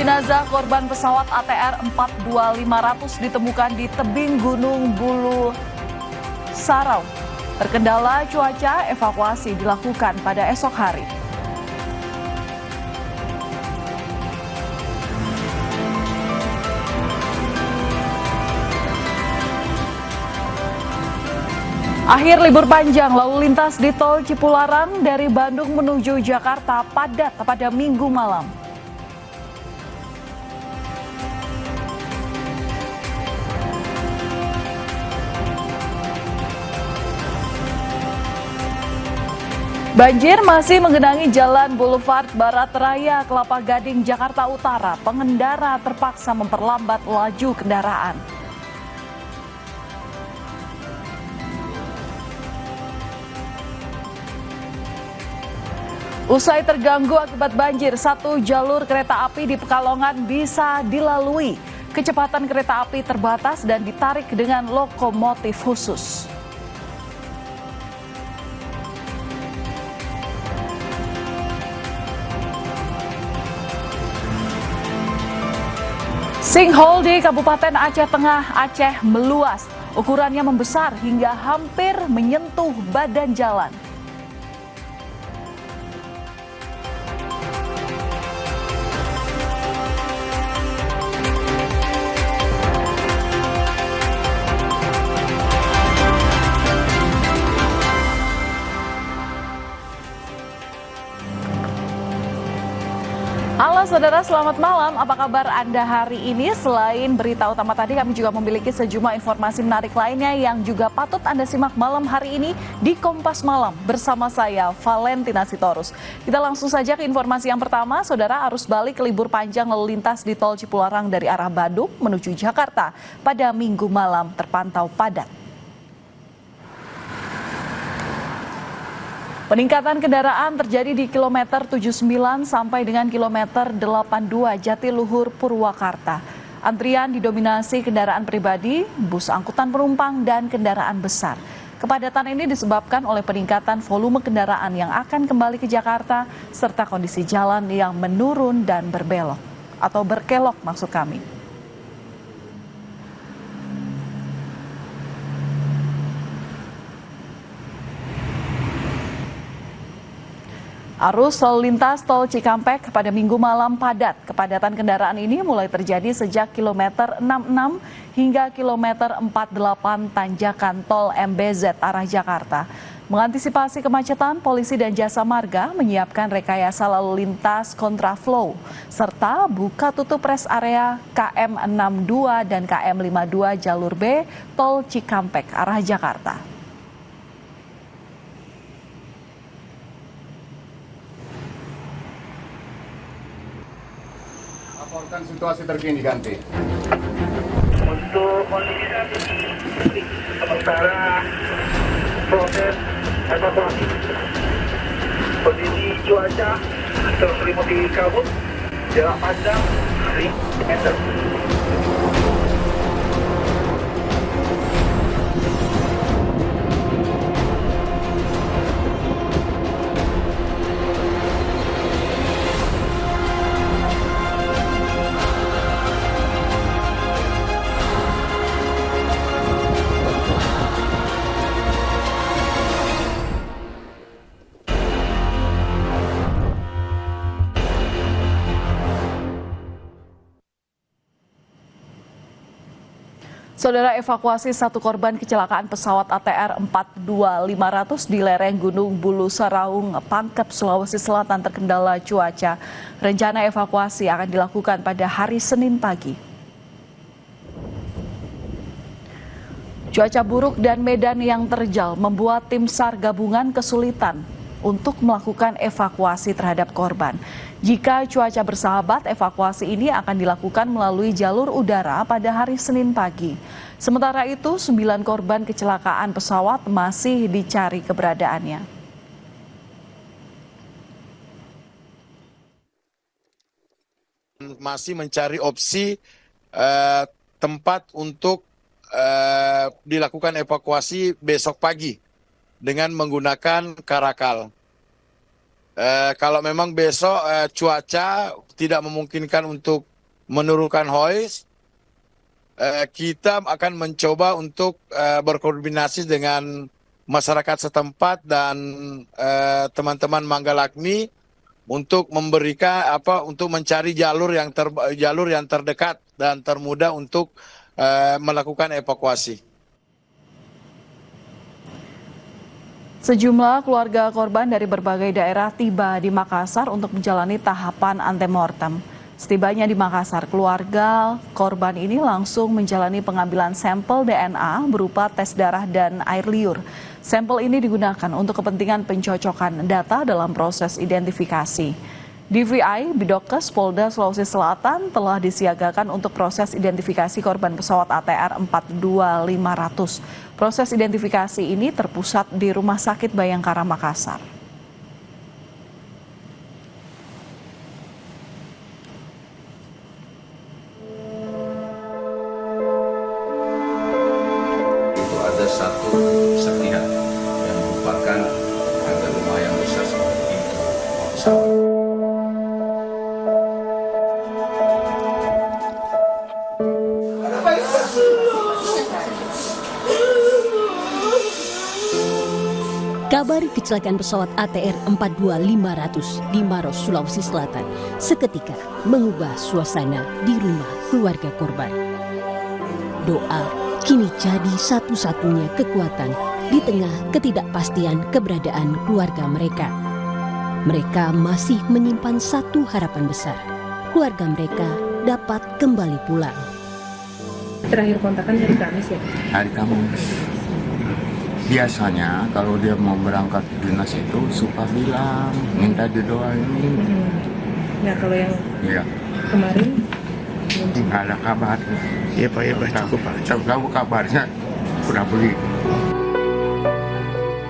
jenazah korban pesawat ATR 42500 ditemukan di tebing Gunung Bulu Sarau. Terkendala cuaca, evakuasi dilakukan pada esok hari. Akhir libur panjang, lalu lintas di Tol Cipularang dari Bandung menuju Jakarta padat pada Minggu malam. Banjir masih menggenangi Jalan Boulevard Barat Raya, Kelapa Gading, Jakarta Utara. Pengendara terpaksa memperlambat laju kendaraan. Usai terganggu akibat banjir, satu jalur kereta api di Pekalongan bisa dilalui. Kecepatan kereta api terbatas dan ditarik dengan lokomotif khusus. Sinkhole di Kabupaten Aceh Tengah, Aceh meluas. Ukurannya membesar hingga hampir menyentuh badan jalan. Halo saudara, selamat malam. Apa kabar Anda hari ini? Selain berita utama tadi, kami juga memiliki sejumlah informasi menarik lainnya yang juga patut Anda simak malam hari ini di Kompas Malam bersama saya, Valentina Sitorus. Kita langsung saja ke informasi yang pertama. Saudara, arus balik libur panjang lalu lintas di Tol Cipularang dari arah Bandung menuju Jakarta pada Minggu malam terpantau padat. Peningkatan kendaraan terjadi di kilometer 79 sampai dengan kilometer 82 Jatiluhur Purwakarta. Antrian didominasi kendaraan pribadi, bus angkutan penumpang, dan kendaraan besar. Kepadatan ini disebabkan oleh peningkatan volume kendaraan yang akan kembali ke Jakarta, serta kondisi jalan yang menurun dan berbelok, atau berkelok maksud kami. Arus lalu lintas Tol Cikampek pada Minggu malam padat. Kepadatan kendaraan ini mulai terjadi sejak kilometer 66 hingga kilometer 48 tanjakan Tol MBZ arah Jakarta. Mengantisipasi kemacetan, polisi dan jasa marga menyiapkan rekayasa lalu lintas kontraflow serta buka tutup rest area KM 62 dan KM 52 jalur B Tol Cikampek arah Jakarta. Laporkan situasi terkini ganti. Untuk kondisi saat ini, sementara proses evakuasi. Kondisi cuaca terselimuti kabut, jarak pandang 1.000 meter. Saudara, evakuasi satu korban kecelakaan pesawat ATR 42500 di lereng Gunung Bulu Saraung, Pangkep, Sulawesi Selatan terkendala cuaca. Rencana evakuasi akan dilakukan pada hari Senin pagi. Cuaca buruk dan medan yang terjal membuat tim SAR gabungan kesulitan untuk melakukan evakuasi terhadap korban. Jika cuaca bersahabat, evakuasi ini akan dilakukan melalui jalur udara pada hari Senin pagi. Sementara itu, 9 korban kecelakaan pesawat masih dicari keberadaannya. Masih mencari opsi tempat untuk dilakukan evakuasi besok pagi dengan menggunakan karakal. Kalau memang besok cuaca tidak memungkinkan untuk menurunkan hoist, kita akan mencoba untuk berkoordinasi dengan masyarakat setempat dan teman-teman Manggalakmi untuk memberikan untuk mencari jalur yang terdekat dan termudah untuk melakukan evakuasi. Sejumlah keluarga korban dari berbagai daerah tiba di Makassar untuk menjalani tahapan antemortem. Setibanya di Makassar, keluarga korban ini langsung menjalani pengambilan sampel DNA berupa tes darah dan air liur. Sampel ini digunakan untuk kepentingan pencocokan data dalam proses identifikasi. DVI Bidokes Polda Sulawesi Selatan telah disiagakan untuk proses identifikasi korban pesawat ATR 42500. Proses identifikasi ini terpusat di Rumah Sakit Bayangkara Makassar. Itu ada satu serpihan yang merupakan harga rumah yang besar seperti itu. Pesawat. Kabar kecelakaan pesawat ATR 42500 di Maros, Sulawesi Selatan seketika mengubah suasana di rumah keluarga korban. Doa kini jadi satu-satunya kekuatan di tengah ketidakpastian keberadaan keluarga mereka. Mereka masih menyimpan satu harapan besar, keluarga mereka dapat kembali pulang. Terakhir kontakan hari Kamis ya? Hari Kamis. Biasanya kalau dia mau berangkat dinas itu suka bilang, minta didoain. Nah kalau yang kemarin? Nggak ada kabar. Iya Pak, cukup Pak. Tahu kabarnya udah beli.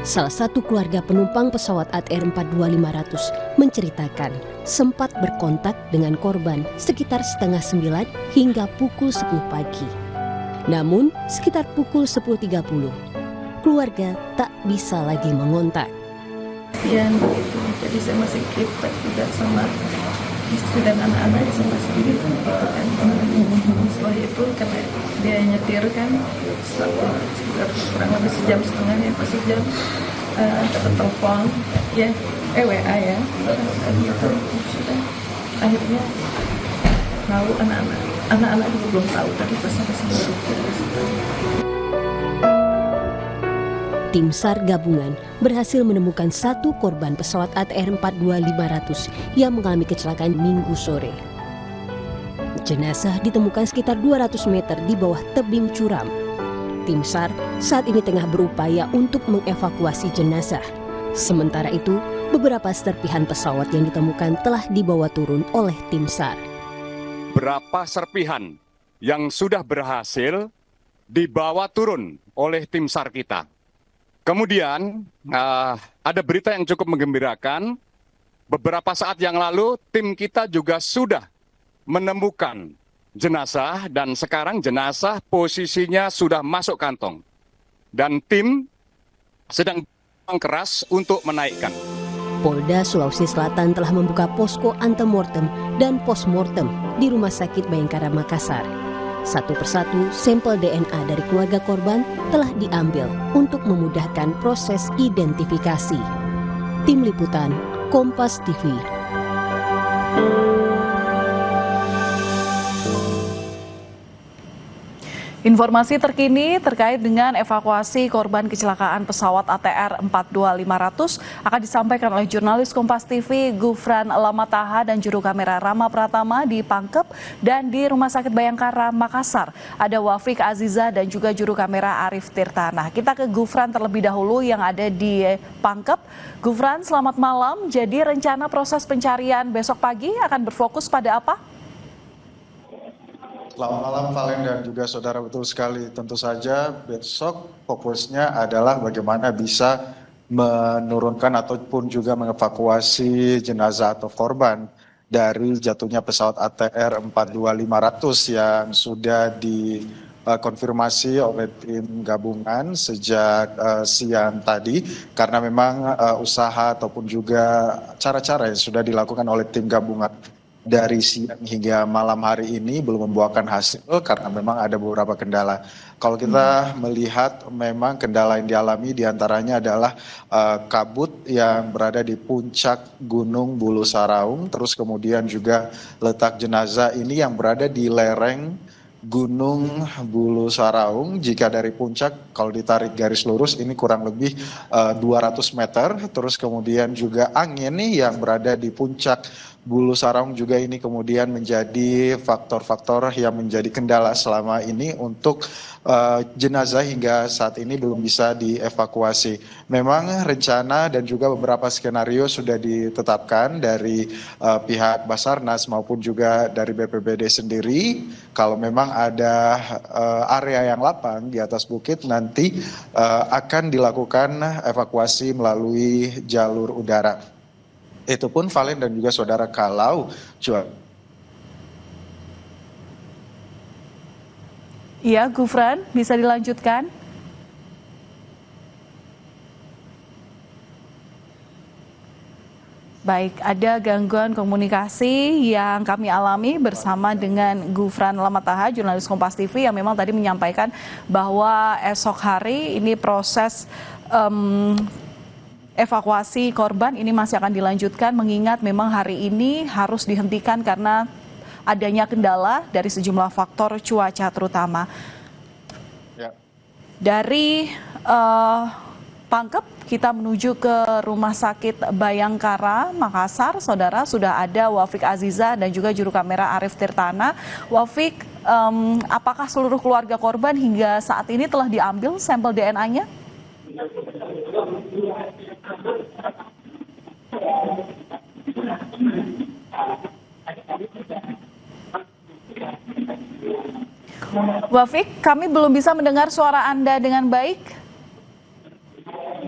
Salah satu keluarga penumpang pesawat ATR 42500 menceritakan sempat berkontak dengan korban sekitar setengah 9 hingga pukul 10 pagi. Namun sekitar pukul 10.30 keluarga tak bisa lagi mengontak. Ya begitu, jadi saya masih keep juga sama istri dan anak-anak saya masih gitu kan. Setelah itu karena dia nyetir kan, sekitar kurang lebih sejam setengah ya, pas sejam dapat telepon ya, WA ya, gitu sudah akhirnya tahu anak-anak juga belum tahu tadi pas sampai baru. Tim SAR gabungan berhasil menemukan satu korban pesawat ATR 42500 yang mengalami kecelakaan Minggu sore. Jenazah ditemukan sekitar 200 meter di bawah tebing curam. Tim SAR saat ini tengah berupaya untuk mengevakuasi jenazah. Sementara itu, beberapa serpihan pesawat yang ditemukan telah dibawa turun oleh tim SAR. Berapa serpihan yang sudah berhasil dibawa turun oleh tim SAR kita. Kemudian ada berita yang cukup menggembirakan. Beberapa saat yang lalu tim kita juga sudah menemukan jenazah dan sekarang jenazah posisinya sudah masuk kantong. Dan tim sedang keras untuk menaikkan. Polda Sulawesi Selatan telah membuka posko antemortem dan postmortem di Rumah Sakit Bayangkara Makassar. Satu persatu sampel DNA dari keluarga korban telah diambil untuk memudahkan proses identifikasi. Tim Liputan Kompas TV. Informasi terkini terkait dengan evakuasi korban kecelakaan pesawat ATR 42500 akan disampaikan oleh jurnalis Kompas TV Gufran Lamataha dan juru kamera Rama Pratama di Pangkep dan di Rumah Sakit Bayangkara Makassar. Ada Wafik Aziza dan juga juru kamera Arif Tirtana. Kita ke Gufran terlebih dahulu yang ada di Pangkep. Gufran, selamat malam. Jadi rencana proses pencarian besok pagi akan berfokus pada apa? Selamat malam Valen dan juga saudara, betul sekali. Tentu saja besok fokusnya adalah bagaimana bisa menurunkan ataupun juga mengevakuasi jenazah atau korban dari jatuhnya pesawat ATR 42500 yang sudah dikonfirmasi oleh tim gabungan sejak siang tadi, karena memang usaha ataupun juga cara-cara yang sudah dilakukan oleh tim gabungan dari siang hingga malam hari ini belum membuahkan hasil karena memang ada beberapa kendala. Kalau kita melihat memang kendala yang dialami diantaranya adalah kabut yang berada di puncak Gunung Bulu Saraung, terus kemudian juga letak jenazah ini yang berada di lereng Gunung Bulu Saraung. Jika dari puncak kalau ditarik garis lurus ini kurang lebih 200 meter, terus kemudian juga angin nih yang berada di puncak Bulu Saraung juga ini kemudian menjadi faktor-faktor yang menjadi kendala selama ini untuk jenazah hingga saat ini belum bisa dievakuasi. Memang rencana dan juga beberapa skenario sudah ditetapkan dari pihak Basarnas maupun juga dari BPBD sendiri. Kalau memang ada area yang lapang di atas bukit nanti akan dilakukan evakuasi melalui jalur udara. Itu pun Valen dan juga saudara kalau Iya, Gufran, bisa dilanjutkan? Baik, ada gangguan komunikasi yang kami alami bersama dengan Gufran Lamataha, jurnalis Kompas TV yang memang tadi menyampaikan bahwa esok hari ini proses evakuasi korban ini masih akan dilanjutkan, mengingat memang hari ini harus dihentikan karena adanya kendala dari sejumlah faktor cuaca terutama. Ya. Dari Pangkep kita menuju ke Rumah Sakit Bayangkara, Makassar. Saudara, sudah ada Wafik Aziza dan juga juru kamera Arif Tirtana. Wafik, apakah seluruh keluarga korban hingga saat ini telah diambil sampel DNA-nya? Wafik, kami belum bisa mendengar suara Anda dengan baik.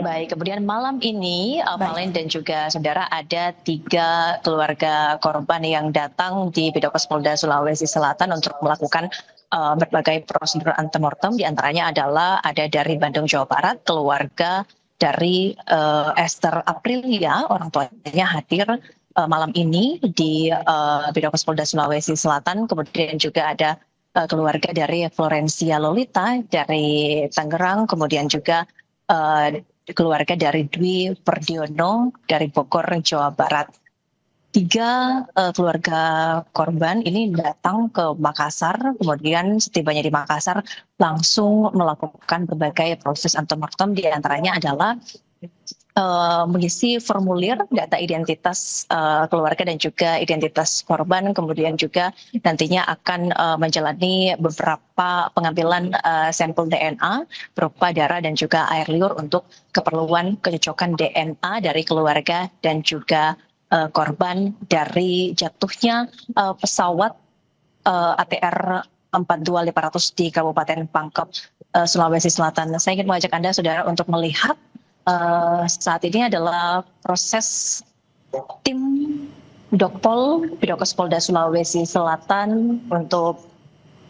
Baik, kemudian malam ini Valen dan juga saudara ada 3 keluarga korban yang datang di Bidokes Polda Sulawesi Selatan untuk melakukan berbagai prosedur antemortem. Di antaranya adalah ada dari Bandung, Jawa Barat, keluarga dari Esther Aprilia, orang tuanya hadir malam ini di Bidokes Polda Sulawesi Selatan. Kemudian juga ada keluarga dari Florencia Lolita dari Tangerang, kemudian juga keluarga dari Dwi Perdiono dari Bogor, Jawa Barat. 3 keluarga korban ini datang ke Makassar, kemudian setibanya di Makassar langsung melakukan berbagai proses antemortem, di antaranya adalah mengisi formulir data identitas keluarga dan juga identitas korban, kemudian juga nantinya akan menjalani beberapa pengambilan sampel DNA berupa darah dan juga air liur untuk keperluan kecocokan DNA dari keluarga dan juga korban dari jatuhnya pesawat ATR 42500 di Kabupaten Pangkep, Sulawesi Selatan. Saya ingin mengajak Anda, saudara, untuk melihat saat ini adalah proses tim Dokpol Bidokes Polda Sulawesi Selatan untuk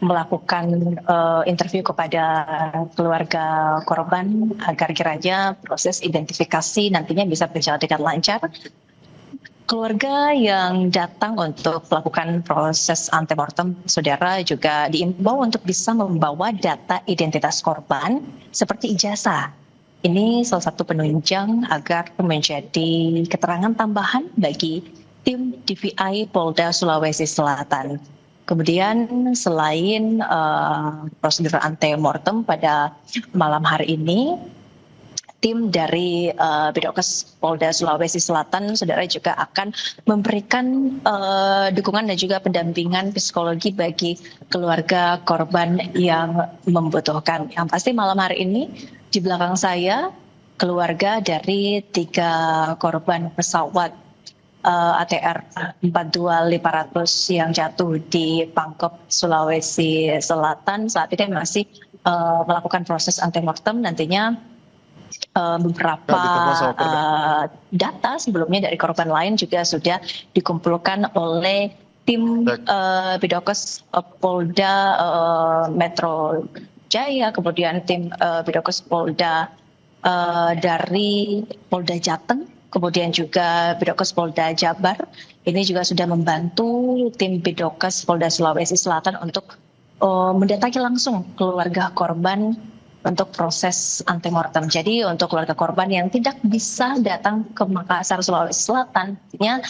melakukan interview kepada keluarga korban agar kiranya proses identifikasi nantinya bisa berjalan dengan lancar. Keluarga yang datang untuk melakukan proses antemortem, saudara, juga diimbau untuk bisa membawa data identitas korban seperti ijazah. Ini salah satu penunjang agar menjadi keterangan tambahan bagi tim DVI Polda Sulawesi Selatan. Kemudian selain prosedur antemortem pada malam hari ini, tim dari Bidokes Polda Sulawesi Selatan, saudara, juga akan memberikan dukungan dan juga pendampingan psikologi bagi keluarga korban yang membutuhkan. Yang pasti malam hari ini di belakang saya keluarga dari 3 korban pesawat ATR 42500 yang jatuh di Pangkep, Sulawesi Selatan saat ini masih melakukan proses antemortem. Nantinya beberapa data sebelumnya dari korban lain juga sudah dikumpulkan oleh tim Bidokes Polda Metro Jaya, kemudian tim Bidokes Polda dari Polda Jateng, kemudian juga Bidokes Polda Jabar, ini juga sudah membantu tim Bidokes Polda Sulawesi Selatan untuk mendatangi langsung keluarga korban untuk proses antemortem. Jadi untuk keluarga korban yang tidak bisa datang ke Makassar, Sulawesi Selatan, artinya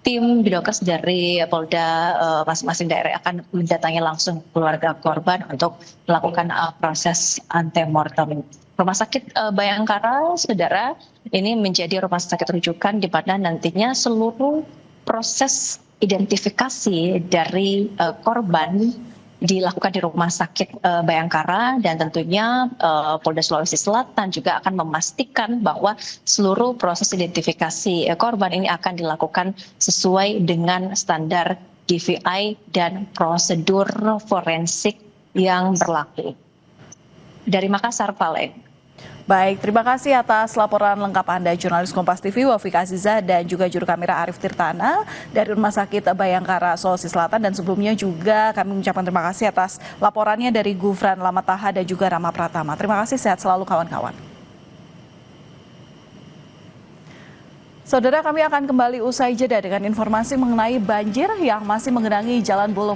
tim Bidokes dari Polda masing-masing daerah akan mendatangi langsung keluarga korban untuk melakukan proses antemortem. Rumah sakit Bayangkara, saudara, ini menjadi rumah sakit rujukan di mana nantinya seluruh proses identifikasi dari korban dilakukan di Rumah Sakit Bayangkara, dan tentunya Polda Sulawesi Selatan juga akan memastikan bahwa seluruh proses identifikasi korban ini akan dilakukan sesuai dengan standar DVI dan prosedur forensik yang berlaku. Dari Makassar, Valen. Baik, terima kasih atas laporan lengkap Anda, jurnalis Kompas TV Wafik Aziza dan juga juru kamera Arif Tirtana dari Rumah Sakit Bayangkara, Sulawesi Selatan. Dan sebelumnya juga kami mengucapkan terima kasih atas laporannya dari Gufran Lamataha dan juga Rama Pratama. Terima kasih, sehat selalu kawan-kawan. Saudara, kami akan kembali usai jeda dengan informasi mengenai banjir yang masih menggenangi Jalan Bolo